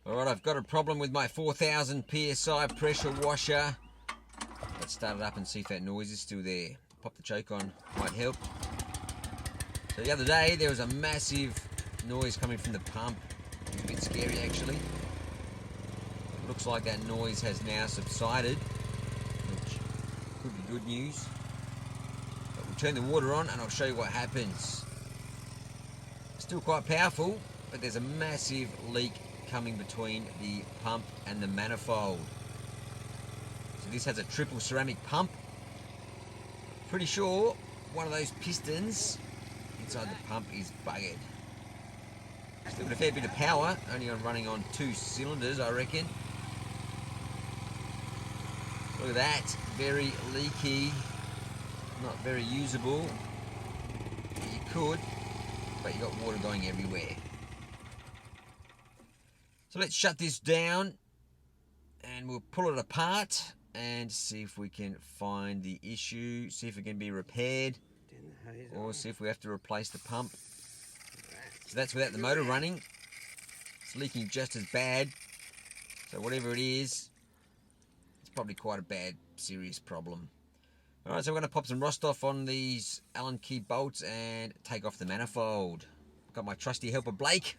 Alright, I've got a problem with my 4000 PSI pressure washer. Let's start it up and see if that noise is still there. Pop the choke on, might help. So the other day there was a massive noise coming from the pump. It was a bit scary actually. It looks like that noise has now subsided, which could be good news. But we'll turn the water on and I'll show you what happens. Still quite powerful, but there's a massive leak coming between the pump and the manifold. So this has a triple ceramic pump. Pretty sure one of those pistons inside the pump is buggered. Still got a fair bit of power, only running on 2 cylinders I reckon. Look at that, very leaky, not very usable. You could, but you got water going everywhere. So let's shut this down and we'll pull it apart and see if we can find the issue, see if it can be repaired, or see if we have to replace the pump. So that's without the motor running. It's leaking just as bad. So whatever it is, it's probably quite a bad, serious problem. Alright, so we're going to pop some rust off on these Allen key bolts and take off the manifold. Got my trusty helper Blake.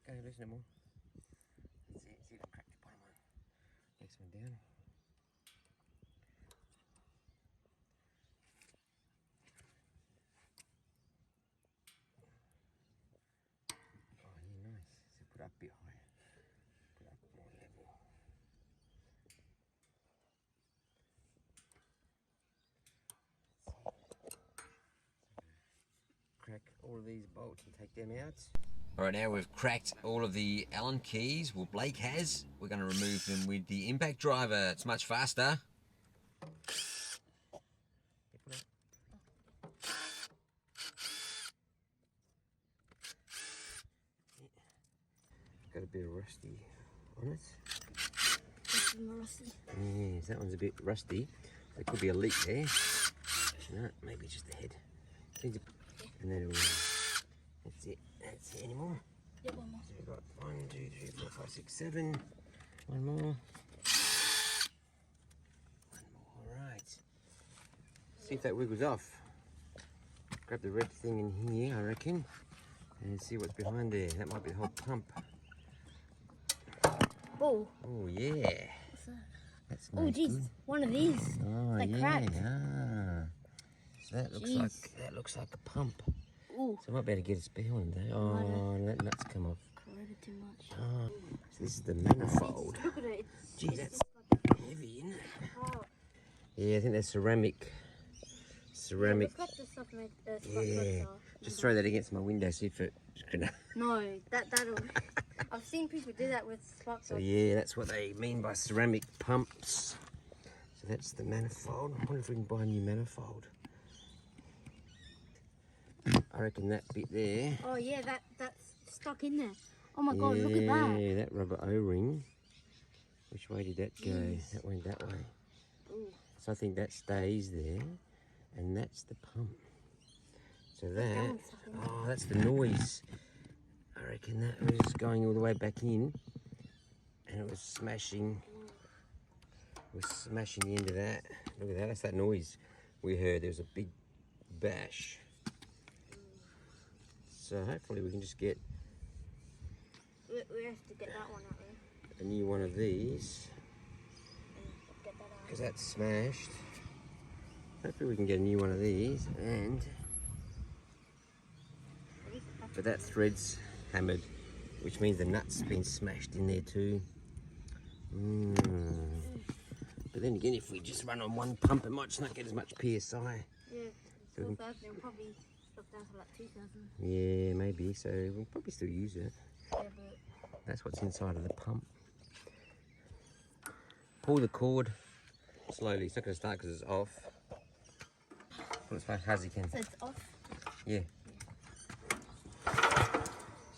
Go loosen it more. That's it. See if I crack the bottom one. Next one down. Oh, yeah, nice. So put it up a bit higher. Put it up more level. Crack all of these bolts and take them out. Alright, now we've cracked all of the Allen keys. Well, Blake has. We're going to remove them with the impact driver. It's much faster. Got a bit of rusty on it. Rusty. Yes, that one's a bit rusty. There could be a leak there. No, maybe just the head. And then that's it. That's it anymore. Yeah, one more. So we've got 1, 2, 3, 4, 5, 6, 7. One more. One more. Alright. See if that wiggles off. Grab the red thing in here, I reckon. And see what's behind there. That might be the whole pump. Oh. Oh, yeah. What's that? That's Oh, nice. jeez. One of these. Oh, like yeah. cracked. Ah. So that looks like a pump. Ooh. So I might be able to get a spare one there. Oh, let nuts come off. Corroded too much. Oh, so this is the manifold. Look at it. Gee, that's heavy, isn't it? Oh. Yeah, I think that's ceramic. Ceramic. Yeah, the stuff made, Yeah. Just throw that against my window, see if it's gonna. No, that'll. I've seen people do that with spark So plugs. yeah, that's what they mean by ceramic pumps. So that's the manifold. I wonder if we can buy a new manifold. I reckon that bit there. Oh yeah, that's stuck in there. Oh my god, look at that. Yeah, that rubber O-ring. Which way did that go? Jeez. That went that way. Ooh. So I think that stays there, and that's the pump. So that, oh, that's the noise. I reckon that was going all the way back in, and it was smashing. It was smashing the end of that. Look at that. That's that noise we heard. There was a big bash. So hopefully we can just get We have to get that one out there. a new one of these, And get that out. because that's smashed. Hopefully we can get a new one of these, and but that thread's hammered, which means the nut's been smashed in there too. But then again, if we just run on one pump, it might just not get as much PSI. Yeah, 4,000. It'll probably stop down to like 2,000. Yeah, maybe. So we'll probably still use it. Yeah, but That's what's inside of the pump. Pull the cord slowly. It's not going to start because it's off. Pull it as fast as you can. so it's off. Yeah.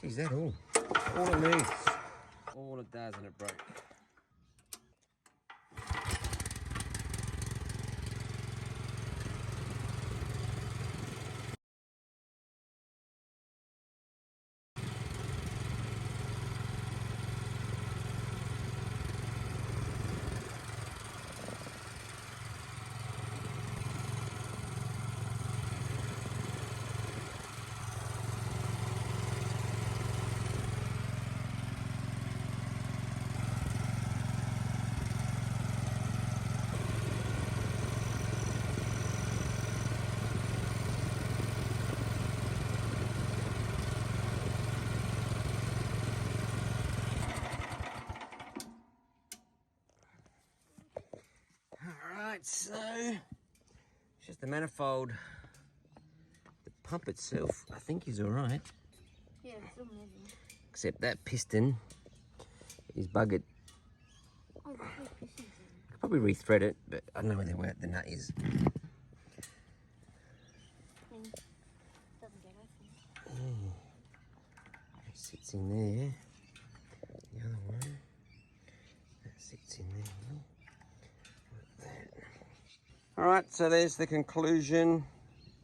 Geez, that all it needs. All it does, and it broke. Alright, so it's just the manifold. The pump itself, I think, is alright. Yeah, it's still moving. Except that piston is buggered. Oh, the whole piston's in. Could probably re-thread it, but I don't know where the nut is. Doesn't get open. It sits in there. The other one. That sits in there. Like that. Alright, so there's the conclusion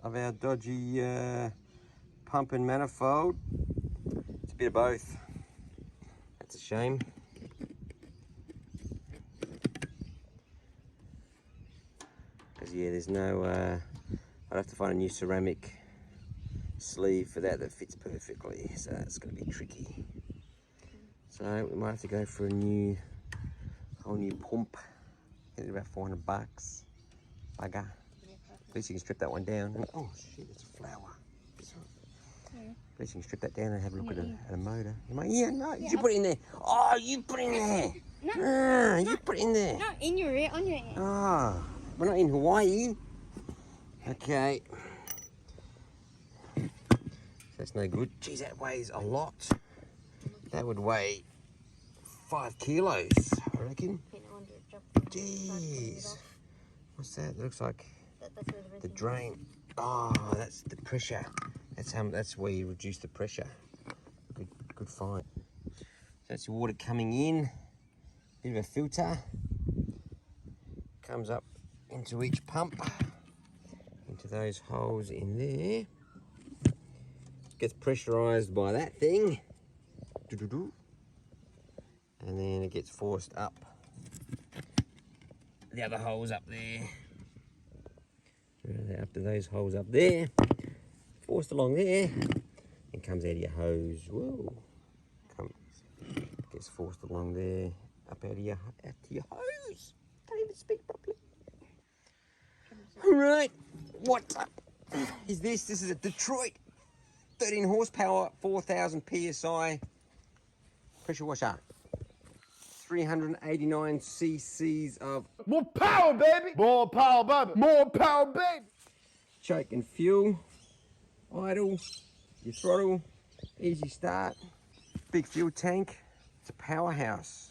of our dodgy pump and manifold. It's a bit of both. That's a shame. Because yeah, there's no, I'd have to find a new ceramic sleeve for that fits perfectly, so that's going to be tricky. So we might have to go for a whole new pump. It's about 400 bucks. Bugger. At least you can strip that one down. And, oh shit, it's a flower. Yeah. At least you can strip that down and have a look at a motor. You might, yeah, no, yeah, you put it in there. Oh, you put it in there. No, you put it in there. Not in your ear, on your ear. Oh, we're not in Hawaii. Okay. That's no good. Geez, that weighs a lot. That would weigh 5 kilos, I reckon. Jeez. What's that? It looks like the drain. Oh, that's the pressure. That's where you reduce the pressure. Good find. So that's your water coming in. Bit of a filter. Comes up into each pump. Into those holes in there. Gets pressurized by that thing. And then it gets forced up. The other holes up there. Up to those holes up there. Forced along there. And comes out of your hose. Whoa. Gets forced along there. Up out to your hose. Can't even speak properly. Alright. What's up? Is this? This is a Detroit 13 horsepower, 4,000 PSI pressure washer. 389 cc's of more power, baby! More power, baby! More power, baby! Choke and fuel, idle, your throttle, easy start, big fuel tank. It's a powerhouse.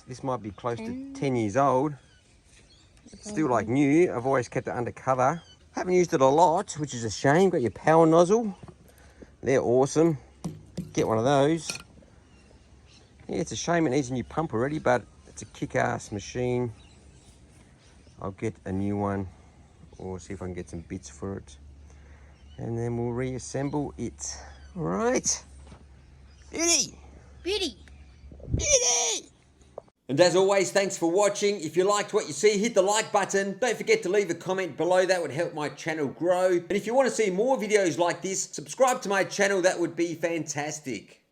This might be close to 10 years old. It's still like new. I've always kept it under cover. Haven't used it a lot, which is a shame. Got your power nozzle. They're awesome. Get one of those. Yeah, it's a shame it needs a new pump already, but it's a kick-ass machine. I'll get a new one or see if I can get some bits for it. And then we'll reassemble it. All right. Beauty. Beauty. Beauty. And as always, thanks for watching. If you liked what you see, hit the like button. Don't forget to leave a comment below. That would help my channel grow. And if you want to see more videos like this, subscribe to my channel. That would be fantastic.